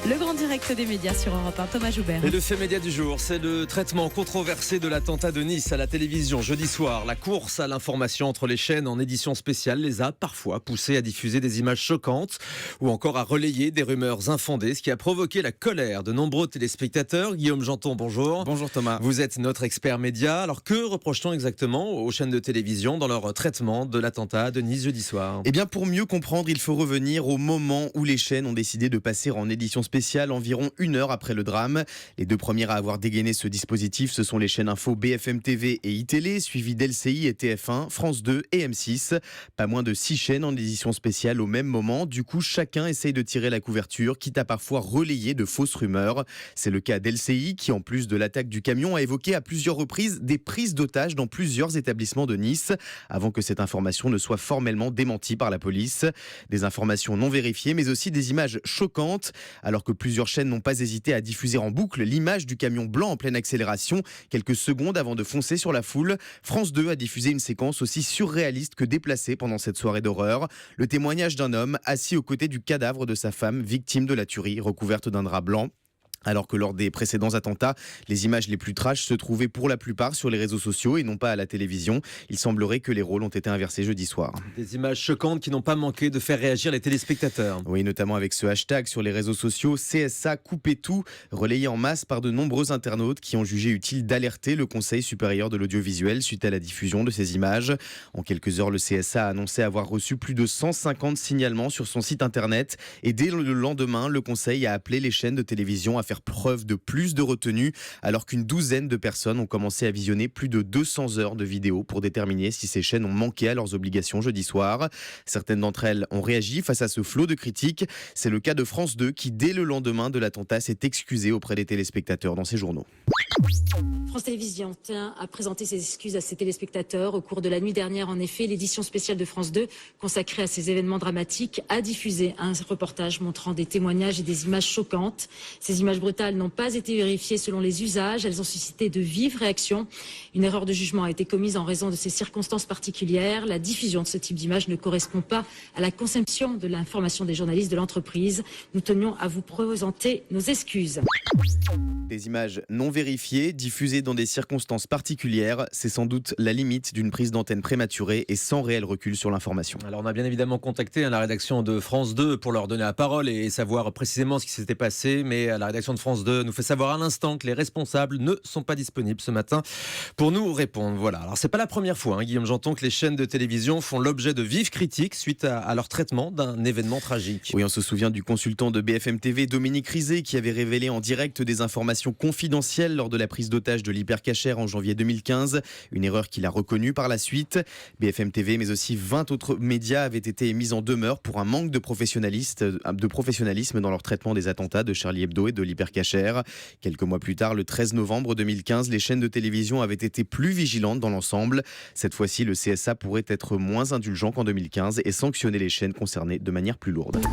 Le grand direct des médias sur Europe 1, Thomas Joubert. Et le fait média du jour, c'est le traitement controversé de l'attentat de Nice à la télévision jeudi soir. La course à l'information entre les chaînes en édition spéciale les a parfois poussés à diffuser des images choquantes ou encore à relayer des rumeurs infondées, ce qui a provoqué la colère de nombreux téléspectateurs. Guillaume Janton, bonjour. Bonjour Thomas. Vous êtes notre expert média. Alors que reproche-t-on exactement aux chaînes de télévision dans leur traitement de l'attentat de Nice jeudi soir ? Eh bien, pour mieux comprendre, il faut revenir au moment où les chaînes ont décidé de passer en édition spéciale environ 1 heure après le drame. Les deux premières à avoir dégainé ce dispositif, ce sont les chaînes info BFM TV et iTélé, suivies d'LCI et TF1, France 2 et M6. Pas moins de 6 chaînes en édition spéciale au même moment. Du coup, chacun essaye de tirer la couverture, quitte à parfois relayer de fausses rumeurs. C'est le cas d'LCI qui, en plus de l'attaque du camion, a évoqué à plusieurs reprises des prises d'otages dans plusieurs établissements de Nice, avant que cette information ne soit formellement démentie par la police. Des informations non vérifiées, mais aussi des images choquantes. Alors que plusieurs chaînes n'ont pas hésité à diffuser en boucle l'image du camion blanc en pleine accélération, quelques secondes avant de foncer sur la foule, France 2 a diffusé une séquence aussi surréaliste que déplacée pendant cette soirée d'horreur. Le témoignage d'un homme assis aux côtés du cadavre de sa femme, victime de la tuerie, recouverte d'un drap blanc. Alors que lors des précédents attentats, les images les plus trash se trouvaient pour la plupart sur les réseaux sociaux et non pas à la télévision. Il semblerait que les rôles ont été inversés jeudi soir. Des images choquantes qui n'ont pas manqué de faire réagir les téléspectateurs. Oui, notamment avec ce hashtag sur les réseaux sociaux CSA coupez tout, relayé en masse par de nombreux internautes qui ont jugé utile d'alerter le Conseil supérieur de l'audiovisuel suite à la diffusion de ces images. En quelques heures, le CSA a annoncé avoir reçu plus de 150 signalements sur son site internet et dès le lendemain, le Conseil a appelé les chaînes de télévision à faire preuve de plus de retenue, alors qu'une douzaine de personnes ont commencé à visionner plus de 200 heures de vidéos pour déterminer si ces chaînes ont manqué à leurs obligations jeudi soir. Certaines d'entre elles ont réagi face à ce flot de critiques. C'est le cas de France 2 qui, dès le lendemain de l'attentat, s'est excusé auprès des téléspectateurs dans ses journaux. France Télévisions tient à présenter ses excuses à ses téléspectateurs. Au cours de la nuit dernière, en effet, l'édition spéciale de France 2, consacrée à ces événements dramatiques, a diffusé un reportage montrant des témoignages et des images choquantes. Ces images brutales n'ont pas été vérifiées selon les usages. Elles ont suscité de vives réactions. Une erreur de jugement a été commise en raison de ces circonstances particulières. La diffusion de ce type d'images ne correspond pas à la conception de l'information des journalistes de l'entreprise. Nous tenions à vous présenter nos excuses. Des images non vérifiées, diffusées dans des circonstances particulières, c'est sans doute la limite d'une prise d'antenne prématurée et sans réel recul sur l'information. Alors on a bien évidemment contacté la rédaction de France 2 pour leur donner la parole et savoir précisément ce qui s'était passé, mais la rédaction de France 2 nous fait savoir à l'instant que les responsables ne sont pas disponibles ce matin pour nous répondre. Voilà. Alors c'est pas la première fois, Guillaume Janton, que les chaînes de télévision font l'objet de vives critiques suite à leur traitement d'un événement tragique. Oui, on se souvient du consultant de BFM TV, Dominique Rizet, qui avait révélé en direct des informations confidentielles lors de la prise d'otage de l'Hypercacher en janvier 2015. Une erreur qu'il a reconnue par la suite. BFM TV, mais aussi 20 autres médias avaient été mis en demeure pour un manque de professionnalisme dans leur traitement des attentats de Charlie Hebdo et de l'Hypercacher. Quelques mois plus tard, le 13 novembre 2015, les chaînes de télévision avaient été plus vigilantes dans l'ensemble. Cette fois-ci, le CSA pourrait être moins indulgent qu'en 2015 et sanctionner les chaînes concernées de manière plus lourde.